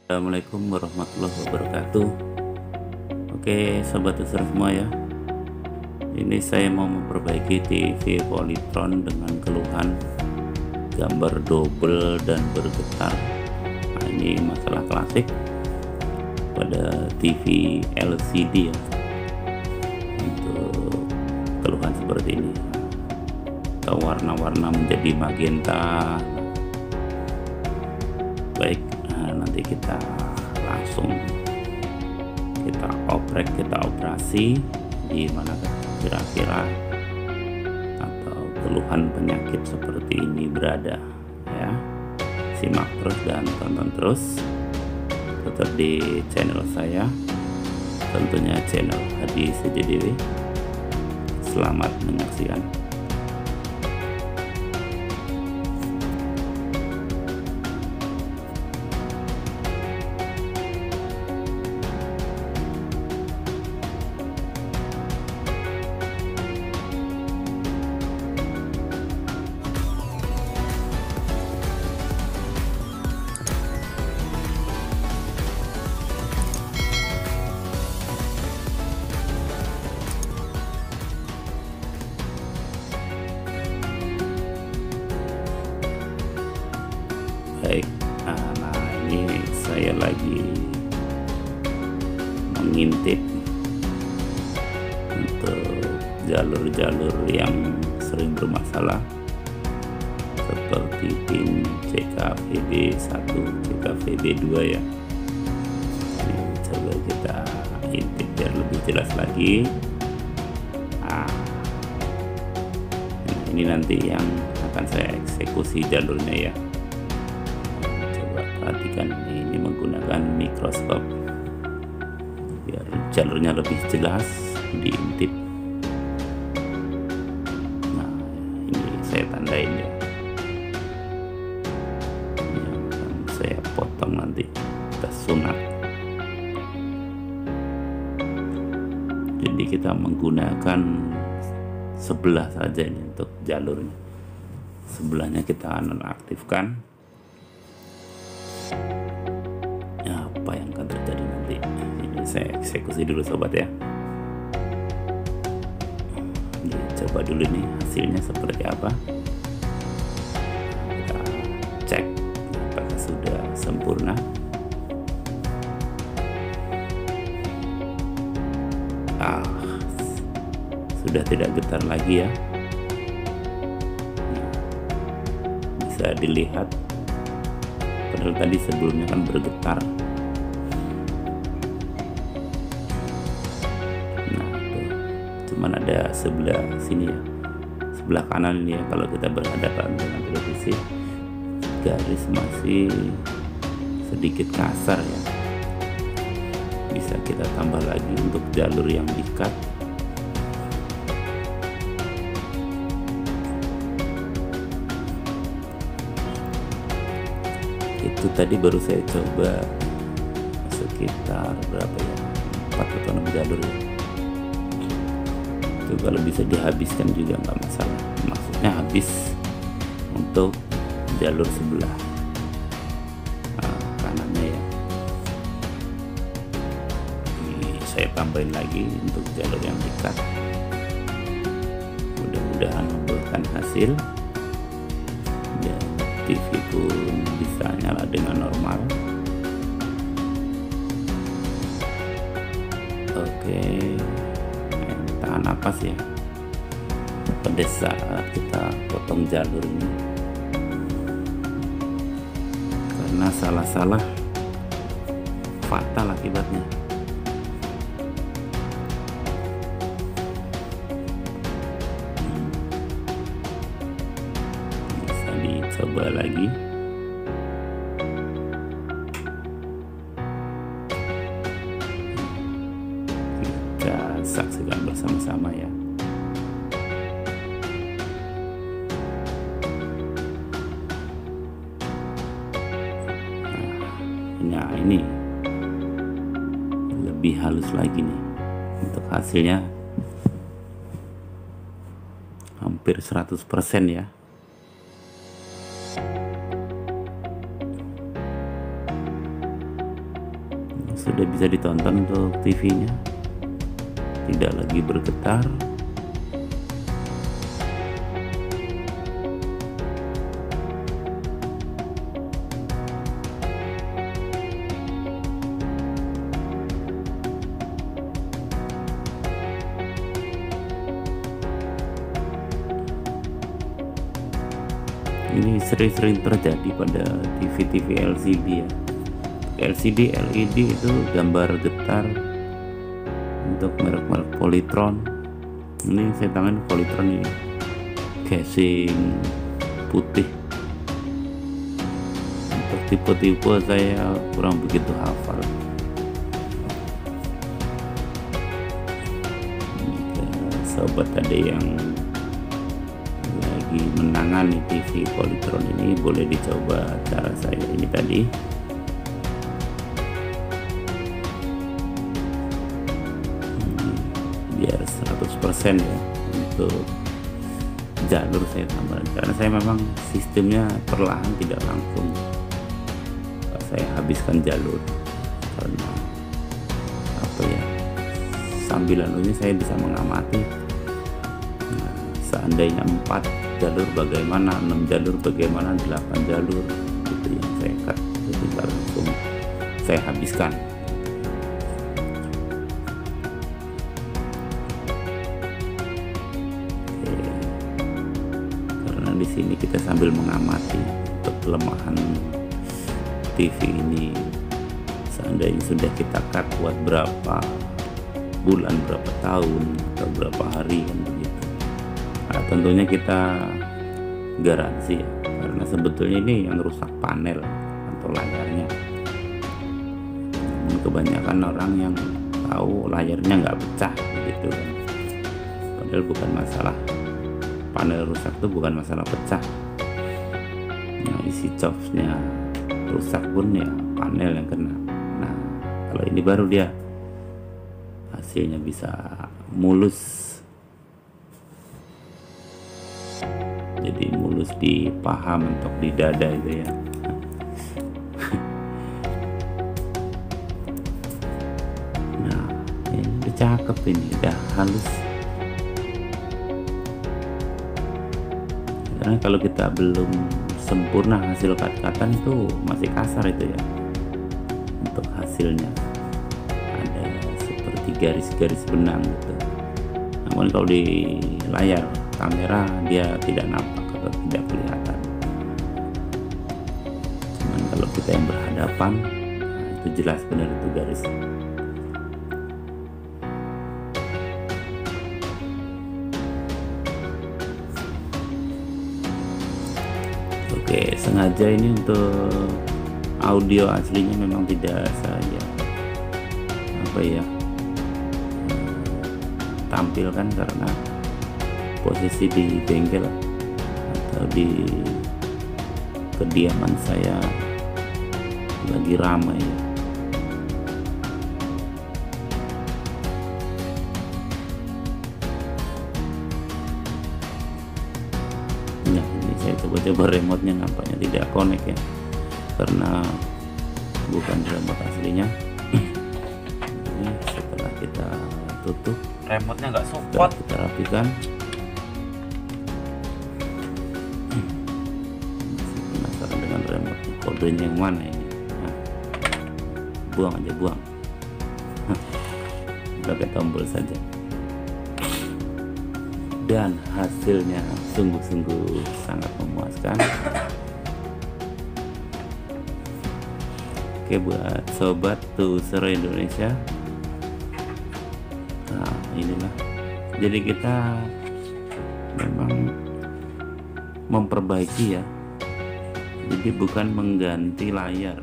Assalamualaikum warahmatullahi wabarakatuh. Oke, sobat user semua ya. Ini saya mau memperbaiki TV Polytron dengan keluhan gambar double dan bergetar. Nah, ini masalah klasik pada TV LCD ya. Untuk keluhan seperti ini, atau warna-warna menjadi magenta. Baik, nanti kita langsung kita operasi di mana kira-kira atau keluhan penyakit seperti ini berada ya. Simak terus dan tonton terus, tetap di channel saya, tentunya channel Hadi CJDW. Selamat menyaksikan. Baik, nah ini saya lagi mengintip untuk jalur-jalur yang sering bermasalah seperti pin CKVB1, CKVB2 ya. Ini coba kita intip biar lebih jelas lagi. Nah, ini nanti yang akan saya eksekusi jalurnya ya. Perhatikan, ini menggunakan mikroskop biar jalurnya lebih jelas diintip. Nah, ini saya tandain ya. Ini akan saya potong nanti, kita sunat. Jadi kita menggunakan sebelah saja ini untuk jalurnya. Sebelahnya kita nonaktifkan. Apa yang akan terjadi nanti, ini saya eksekusi dulu sobat ya. Coba dulu nih hasilnya seperti apa, kita cek apakah sudah sempurna. Sudah tidak getar lagi ya. Bisa dilihat, padahal tadi sebelumnya kan bergetar. Cuman ada sebelah sini ya, sebelah kanan ini ya. Kalau kita berhadapan dengan televisi, garis masih sedikit kasar ya. Bisa kita tambah lagi untuk jalur yang di-cut. Itu tadi baru saya coba sekitar berapa ya, 4 atau 6 jalur ya. Itu kalau bisa dihabiskan juga nggak masalah, maksudnya habis untuk jalur sebelah kanannya ya. Ini saya tambahin lagi untuk jalur yang di-cut. Mudah-mudahan membuahkan hasil dan TV pun bisa nyala dengan normal. Oke, tahan napas ya pada saat kita potong jalur ini, karena salah-salah fatal akibatnya. Bisa dicoba lagi. Kita saksikan bersama-sama ya. Nah, ini lebih halus lagi nih. Untuk hasilnya hampir 100% ya. sudah bisa ditonton untuk TV-nya, tidak lagi bergetar. Ini sering-sering terjadi pada TV-TV LCD ya. LCD, LED itu gambar getar untuk merek-merek Polytron. Ini saya tangan Polytron ini, casing putih. Untuk tipe-tipe saya kurang begitu hafal. Jika sobat ada yang lagi menangani TV Polytron ini, boleh dicoba cara saya ini tadi. Biar 100% ya untuk jalur saya tambahkan, karena saya memang sistemnya perlahan, tidak langsung saya habiskan jalur, karena apa ya, sambil ini saya bisa mengamati. Nah, seandainya 4 jalur bagaimana, 6 jalur bagaimana, 8 jalur, itu yang saya cut, jadi langsung saya habiskan. Oke. Karena di sini kita sambil mengamati untuk kelemahan TV ini, seandainya sudah kita cut buat berapa bulan, berapa tahun, atau berapa hari kan begitu. Nah, tentunya kita garansi ya, karena sebetulnya ini yang rusak panel atau layarnya. Namun kebanyakan orang yang tahu layarnya nggak pecah gitu kan, padahal bukan masalah panel rusak, itu bukan masalah pecah. Nah, isi chopsnya rusak pun ya panel yang kena. Nah, kalau ini baru dia hasilnya bisa mulus, jadi mulus di paha mentok di dada itu ya. Nah, ini udah cakep, ini udah halus. Karena kalau kita belum sempurna hasil cut-cutan itu masih kasar itu ya. Untuk hasilnya ada seperti garis-garis benang gitu. Namun kalau di layar kamera dia tidak nampak atau tidak kelihatan. Cuman kalau kita yang berhadapan, nah itu jelas benar itu garis. Oke, sengaja ini untuk audio aslinya memang tidak saya tampilkan, karena posisi di bengkel atau di kediaman saya lagi ramai ya. Nah, ini saya coba-coba remote-nya, nampaknya tidak connect ya, karena bukan remote aslinya. Ini setelah kita tutup, remote-nya nggak support, kita rapikan. Masih penasaran dengan remote, kodenya yang mana ini? Nah, buang aja, buang. Pakai tombol saja. Dan hasilnya sungguh-sungguh sangat memuaskan. Oke, buat sobat user Indonesia, nah inilah, jadi kita memang memperbaiki ya, jadi bukan mengganti layar,